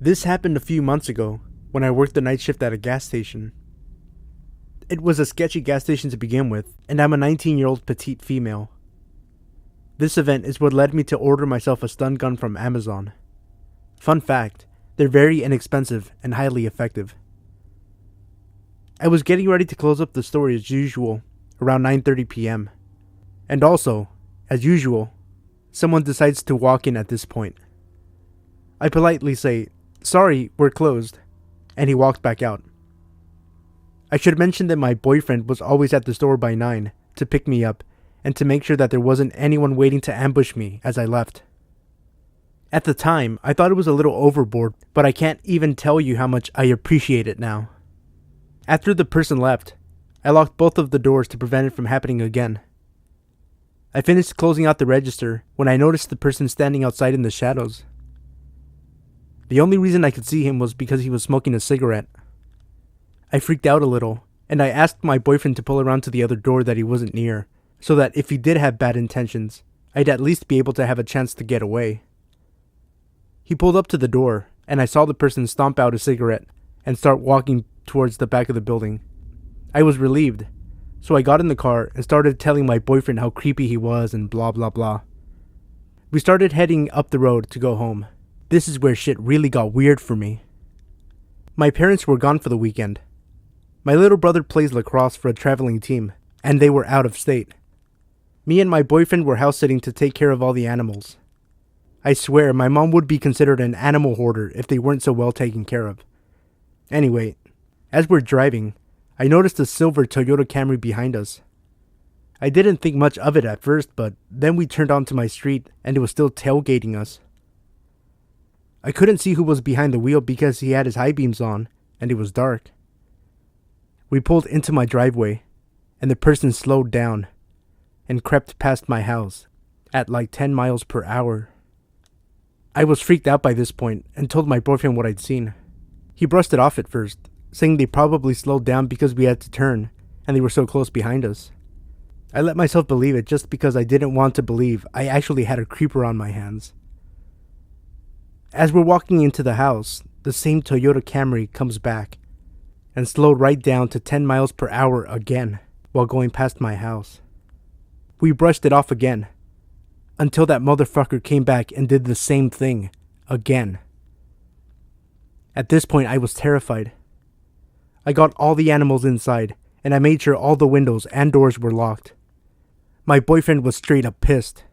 This happened a few months ago when I worked the night shift at a gas station. It was a sketchy gas station to begin with, and I'm a 19-year-old petite female. This event is what led me to order myself a stun gun from Amazon. Fun fact, they're very inexpensive and highly effective. I was getting ready to close up the story as usual, around 9:30 p.m. And also, as usual, someone decides to walk in at this point. I politely say, "Sorry, we're closed," and he walked back out. I should mention that my boyfriend was always at the store by 9 to pick me up and to make sure that there wasn't anyone waiting to ambush me as I left. At the time, I thought it was a little overboard, but I can't even tell you how much I appreciate it now. After the person left, I locked both of the doors to prevent it from happening again. I finished closing out the register when I noticed the person standing outside in the shadows. The only reason I could see him was because he was smoking a cigarette. I freaked out a little, and I asked my boyfriend to pull around to the other door that he wasn't near, so that if he did have bad intentions, I'd at least be able to have a chance to get away. He pulled up to the door, and I saw the person stomp out a cigarette and start walking towards the back of the building. I was relieved, so I got in the car and started telling my boyfriend how creepy he was and blah blah blah. We started heading up the road to go home. This is where shit really got weird for me. My parents were gone for the weekend. My little brother plays lacrosse for a traveling team, and they were out of state. Me and my boyfriend were house sitting to take care of all the animals. I swear my mom would be considered an animal hoarder if they weren't so well taken care of. Anyway, as we're driving, I noticed a silver Toyota Camry behind us. I didn't think much of it at first, but then we turned onto my street and it was still tailgating us. I couldn't see who was behind the wheel because he had his high beams on and it was dark. We pulled into my driveway and the person slowed down and crept past my house at like 10 miles per hour. I was freaked out by this point and told my boyfriend what I'd seen. He brushed it off at first, saying they probably slowed down because we had to turn and they were so close behind us. I let myself believe it just because I didn't want to believe I actually had a creeper on my hands. As we're walking into the house, the same Toyota Camry comes back and slowed right down to 10 miles per hour again while going past my house. We brushed it off again until that motherfucker came back and did the same thing again. At this point, I was terrified. I got all the animals inside and I made sure all the windows and doors were locked. My boyfriend was straight up pissed.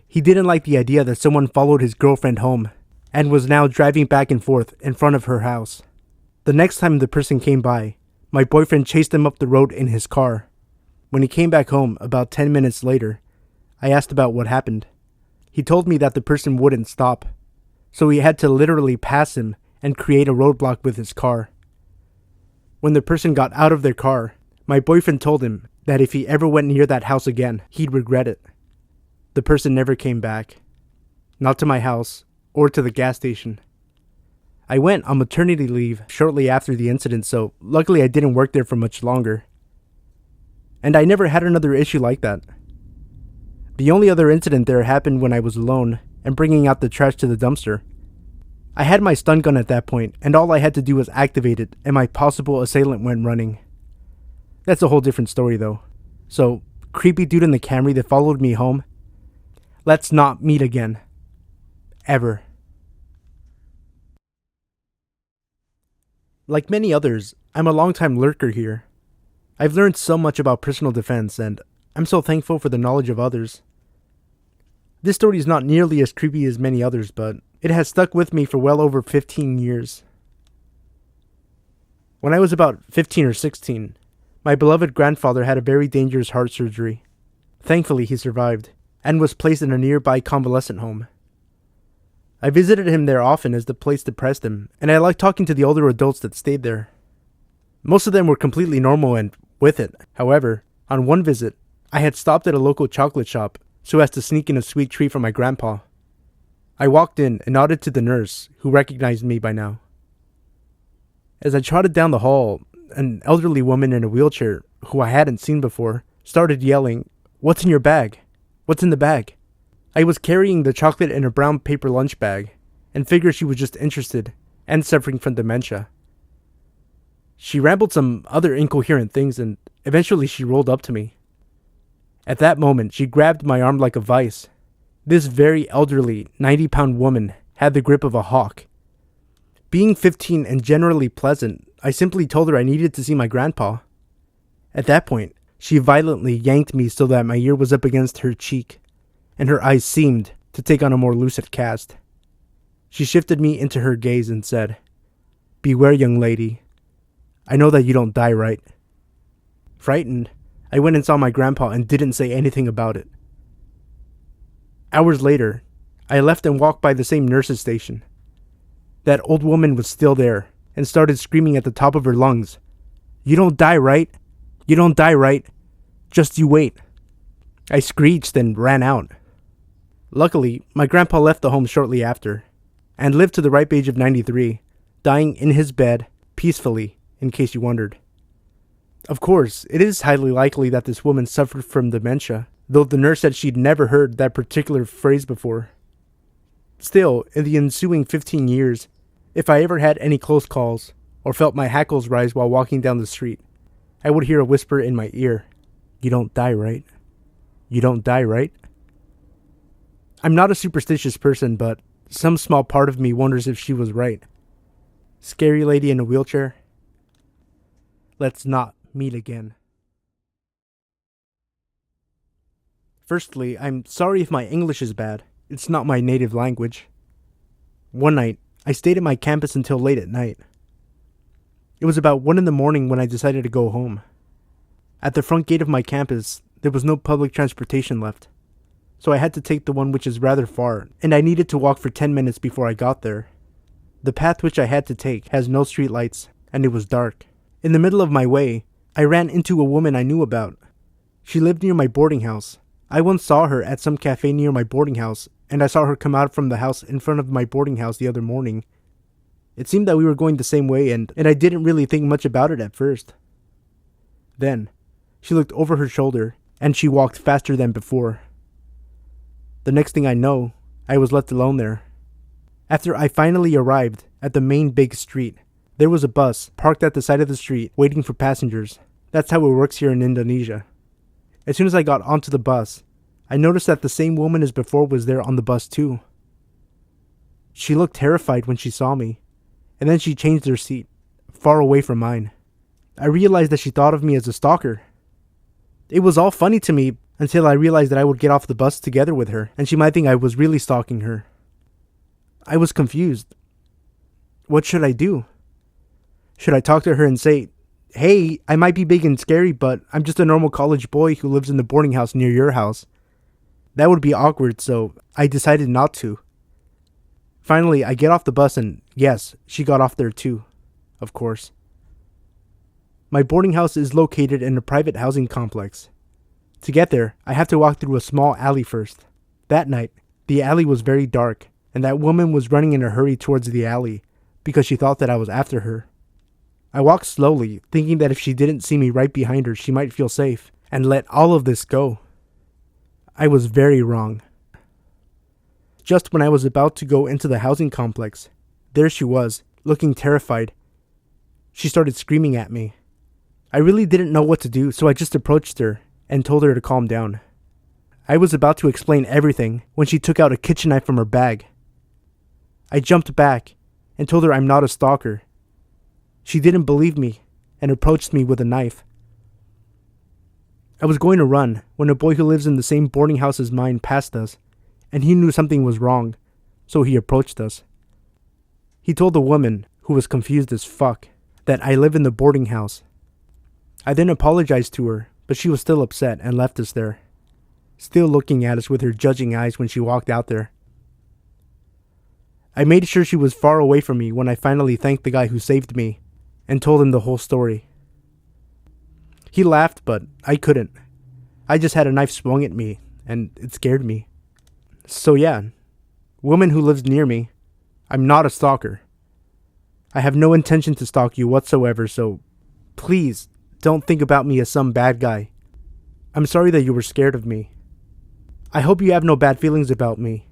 He didn't like the idea that someone followed his girlfriend home and was now driving back and forth in front of her house. The next time the person came by, my boyfriend chased him up the road in his car. When he came back home about 10 minutes later, I asked about what happened. He told me that the person wouldn't stop, so he had to literally pass him and create a roadblock with his car. When the person got out of their car, my boyfriend told him that if he ever went near that house again, he'd regret it. The person never came back. Not to my house or to the gas station. I went on maternity leave shortly after the incident, so luckily I didn't work there for much longer. And I never had another issue like that. The only other incident there happened when I was alone and bringing out the trash to the dumpster. I had my stun gun at that point, and all I had to do was activate it, and my possible assailant went running. That's a whole different story though. So, creepy dude in the Camry that followed me home, let's not meet again. Ever. Like many others, I'm a longtime lurker here. I've learned so much about personal defense, and I'm so thankful for the knowledge of others. This story is not nearly as creepy as many others, but it has stuck with me for well over 15 years. When I was about 15 or 16, my beloved grandfather had a very dangerous heart surgery. Thankfully, he survived and was placed in a nearby convalescent home. I visited him there often as the place depressed him, and I liked talking to the older adults that stayed there. Most of them were completely normal and with it. However, on one visit, I had stopped at a local chocolate shop so as to sneak in a sweet treat for my grandpa. I walked in and nodded to the nurse, who recognized me by now. As I trotted down the hall, an elderly woman in a wheelchair, who I hadn't seen before, started yelling, "What's in your bag? What's in the bag?" I was carrying the chocolate in a brown paper lunch bag, and figured she was just interested and suffering from dementia. She rambled some other incoherent things and eventually she rolled up to me. At that moment, she grabbed my arm like a vice. This very elderly, 90-pound woman had the grip of a hawk. Being 15 and generally pleasant, I simply told her I needed to see my grandpa. At that point, she violently yanked me so that my ear was up against her cheek, and her eyes seemed to take on a more lucid cast. She shifted me into her gaze and said, "Beware, young lady. I know that you don't die, right?" Frightened, I went and saw my grandpa and didn't say anything about it. Hours later, I left and walked by the same nurse's station. That old woman was still there and started screaming at the top of her lungs, "You don't die, right? You don't die, right? Just you wait." I screeched and ran out. Luckily, my grandpa left the home shortly after and lived to the ripe age of 93, dying in his bed peacefully, in case you wondered. Of course, it is highly likely that this woman suffered from dementia, though the nurse said she'd never heard that particular phrase before. Still, in the ensuing 15 years, if I ever had any close calls or felt my hackles rise while walking down the street, I would hear a whisper in my ear, "You don't die, right? You don't die, right?" I'm not a superstitious person, but some small part of me wonders if she was right. Scary lady in a wheelchair? Let's not meet again. Firstly, I'm sorry if my English is bad. It's not my native language. One night, I stayed at my campus until late at night. It was about 1 a.m. when I decided to go home. At the front gate of my campus, there was no public transportation left, so I had to take the one which is rather far, and I needed to walk for 10 minutes before I got there. The path which I had to take has no street lights, and it was dark. In the middle of my way, I ran into a woman I knew about. She lived near my boarding house. I once saw her at some cafe near my boarding house, and I saw her come out from the house in front of my boarding house the other morning. It seemed that we were going the same way, and I didn't really think much about it at first. Then, she looked over her shoulder, and she walked faster than before. The next thing I know, I was left alone there. After I finally arrived at the main big street, there was a bus parked at the side of the street waiting for passengers. That's how it works here in Indonesia. As soon as I got onto the bus, I noticed that the same woman as before was there on the bus too. She looked terrified when she saw me, and then she changed her seat, far away from mine. I realized that she thought of me as a stalker. It was all funny to me until I realized that I would get off the bus together with her, and she might think I was really stalking her. I was confused. What should I do? Should I talk to her and say, "Hey, I might be big and scary, but I'm just a normal college boy who lives in the boarding house near your house"? That would be awkward, so I decided not to. Finally, I get off the bus and yes, she got off there too, of course. My boarding house is located in a private housing complex. To get there, I have to walk through a small alley first. That night, the alley was very dark, and that woman was running in a hurry towards the alley because she thought that I was after her. I walked slowly, thinking that if she didn't see me right behind her, she might feel safe and let all of this go. I was very wrong. Just when I was about to go into the housing complex, there she was, looking terrified. She started screaming at me. I really didn't know what to do, so I just approached her and told her to calm down. I was about to explain everything when she took out a kitchen knife from her bag. I jumped back and told her I'm not a stalker. She didn't believe me and approached me with a knife. I was going to run when a boy who lives in the same boarding house as mine passed us, and he knew something was wrong, so he approached us. He told the woman, who was confused as fuck, that I live in the boarding house. I then apologized to her, but she was still upset and left us there, still looking at us with her judging eyes when she walked out there. I made sure she was far away from me when I finally thanked the guy who saved me and told him the whole story. He laughed, but I couldn't. I just had a knife swung at me, and it scared me. So yeah, woman who lives near me, I'm not a stalker. I have no intention to stalk you whatsoever, so please don't think about me as some bad guy. I'm sorry that you were scared of me. I hope you have no bad feelings about me.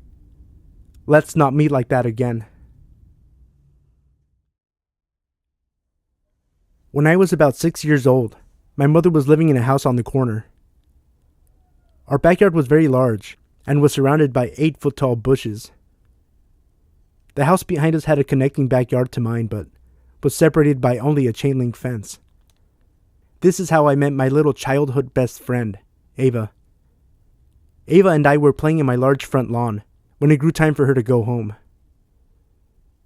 Let's not meet like that again. When I was about 6 years old, my mother was living in a house on the corner. Our backyard was very large and was surrounded by 8-foot-tall bushes. The house behind us had a connecting backyard to mine, but was separated by only a chain link fence. This is how I met my little childhood best friend, Ava. Ava and I were playing in my large front lawn when it grew time for her to go home.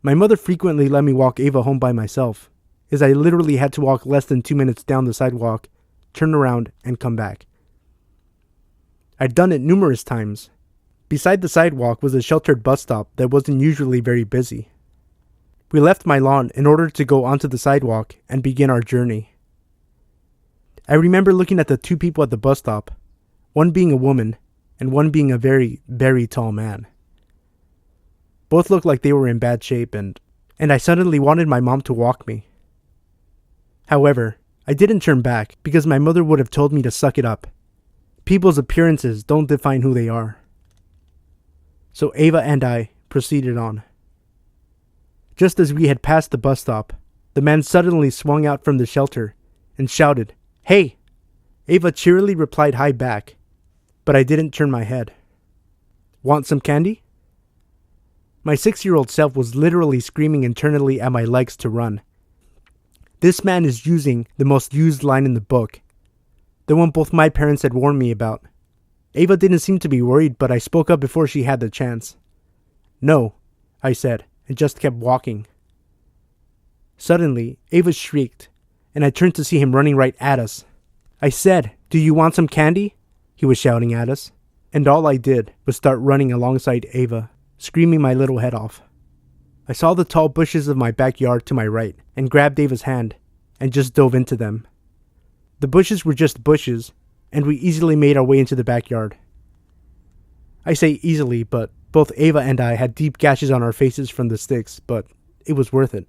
My mother frequently let me walk Ava home by myself, as I literally had to walk less than 2 minutes down the sidewalk, turn around, and come back. I'd done it numerous times. Beside the sidewalk was a sheltered bus stop that wasn't usually very busy. We left my lawn in order to go onto the sidewalk and begin our journey. I remember looking at the two people at the bus stop, one being a woman and one being a very, very tall man. Both looked like they were in bad shape, and I suddenly wanted my mom to walk me. However, I didn't turn back because my mother would have told me to suck it up. People's appearances don't define who they are. So Ava and I proceeded on. Just as we had passed the bus stop, the man suddenly swung out from the shelter and shouted, "Hey!" Ava cheerily replied hi back, but I didn't turn my head. "Want some candy?" My 6-year-old self was literally screaming internally at my legs to run. This man is using the most used line in the book, the one both my parents had warned me about. Ava didn't seem to be worried, but I spoke up before she had the chance. "No," I said, and just kept walking. Suddenly, Ava shrieked, and I turned to see him running right at us. I said, "Do you want some candy?" he was shouting at us, and all I did was start running alongside Ava, screaming my little head off. I saw the tall bushes of my backyard to my right and grabbed Ava's hand and just dove into them. The bushes were just bushes, and we easily made our way into the backyard. I say easily, but both Ava and I had deep gashes on our faces from the sticks, but it was worth it.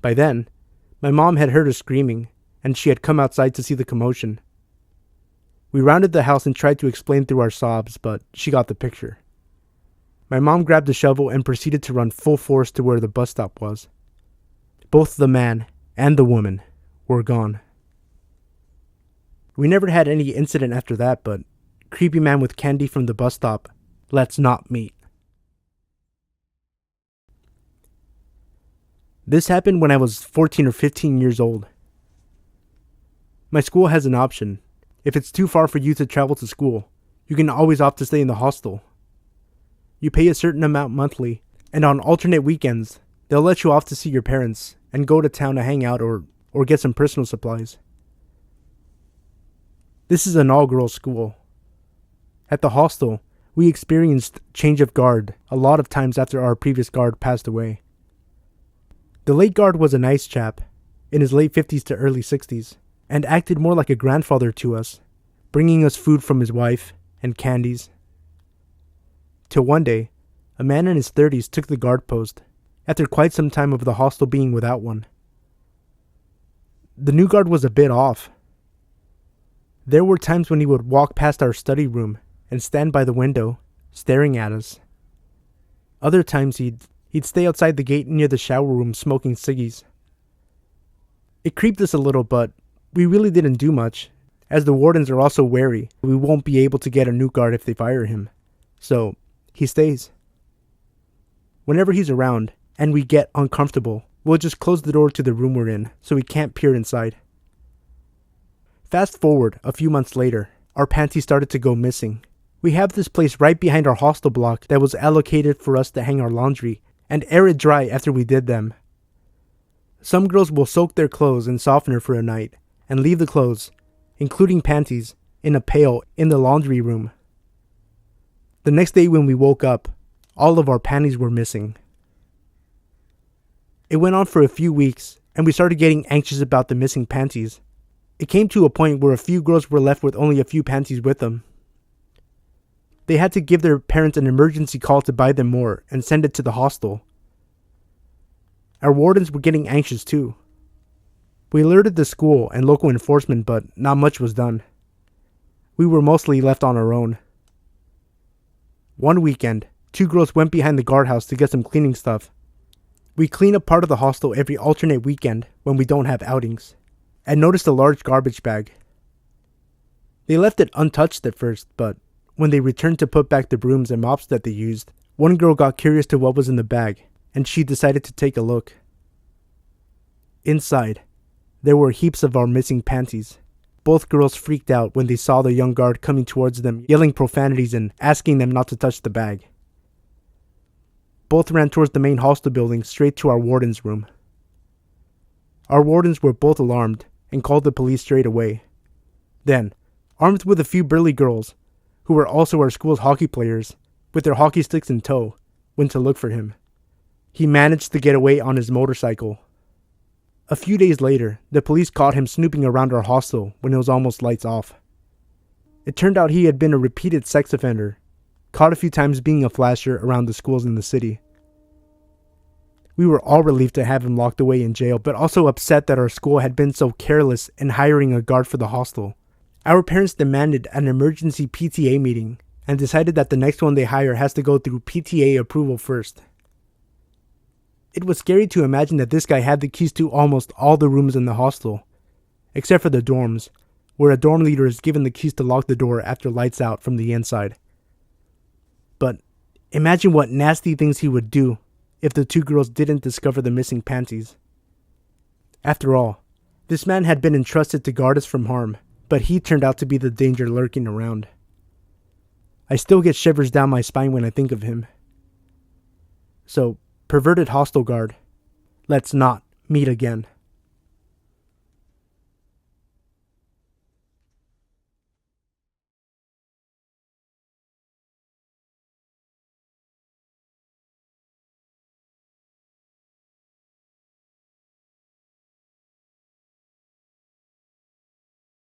By then, my mom had heard us screaming, and she had come outside to see the commotion. We rounded the house and tried to explain through our sobs, but she got the picture. My mom grabbed the shovel and proceeded to run full force to where the bus stop was. Both the man and the woman were gone. We never had any incident after that, but creepy man with candy from the bus stop, let's not meet. This happened when I was 14 or 15 years old. My school has an option. If it's too far for you to travel to school, you can always opt to stay in the hostel. You pay a certain amount monthly, and on alternate weekends, they'll let you off to see your parents and go to town to hang out or get some personal supplies. This is an all-girls school. At the hostel, we experienced change of guard a lot of times after our previous guard passed away. The late guard was a nice chap, in his late 50s to early 60s, and acted more like a grandfather to us, bringing us food from his wife and candies. Till one day, a man in his 30s took the guard post, after quite some time of the hostel being without one. The new guard was a bit off. There were times when he would walk past our study room and stand by the window, staring at us. Other times he'd stay outside the gate near the shower room smoking ciggies. It creeped us a little, but we really didn't do much, as the wardens are also wary we won't be able to get a new guard if they fire him. So, he stays. Whenever he's around, and we get uncomfortable, we'll just close the door to the room we're in, so we can't peer inside. Fast forward a few months later, our panties started to go missing. We have this place right behind our hostel block that was allocated for us to hang our laundry and air it dry after we did them. Some girls will soak their clothes in softener for a night and leave the clothes, including panties, in a pail in the laundry room. The next day when we woke up, all of our panties were missing. It went on for a few weeks, and we started getting anxious about the missing panties. It came to a point where a few girls were left with only a few panties with them. They had to give their parents an emergency call to buy them more and send it to the hostel. Our wardens were getting anxious too. We alerted the school and local enforcement, but not much was done. We were mostly left on our own. One weekend, two girls went behind the guardhouse to get some cleaning stuff. We clean up part of the hostel every alternate weekend when we don't have outings, and noticed a large garbage bag. They left it untouched at first, but when they returned to put back the brooms and mops that they used, one girl got curious to what was in the bag, and she decided to take a look. Inside, there were heaps of our missing panties. Both girls freaked out when they saw the young guard coming towards them, yelling profanities and asking them not to touch the bag. Both ran towards the main hostel building straight to our warden's room. Our wardens were both alarmed and called the police straight away. Then, armed with a few burly girls, who were also our school's hockey players, with their hockey sticks in tow, went to look for him. He managed to get away on his motorcycle. A few days later, the police caught him snooping around our hostel when it was almost lights off. It turned out he had been a repeated sex offender, caught a few times being a flasher around the schools in the city. We were all relieved to have him locked away in jail, but also upset that our school had been so careless in hiring a guard for the hostel. Our parents demanded an emergency PTA meeting and decided that the next one they hire has to go through PTA approval first. It was scary to imagine that this guy had the keys to almost all the rooms in the hostel, except for the dorms, where a dorm leader is given the keys to lock the door after lights out from the inside. But imagine what nasty things he would do if the two girls didn't discover the missing panties. After all, this man had been entrusted to guard us from harm, but he turned out to be the danger lurking around. I still get shivers down my spine when I think of him. So, perverted hostel guard, let's not meet again.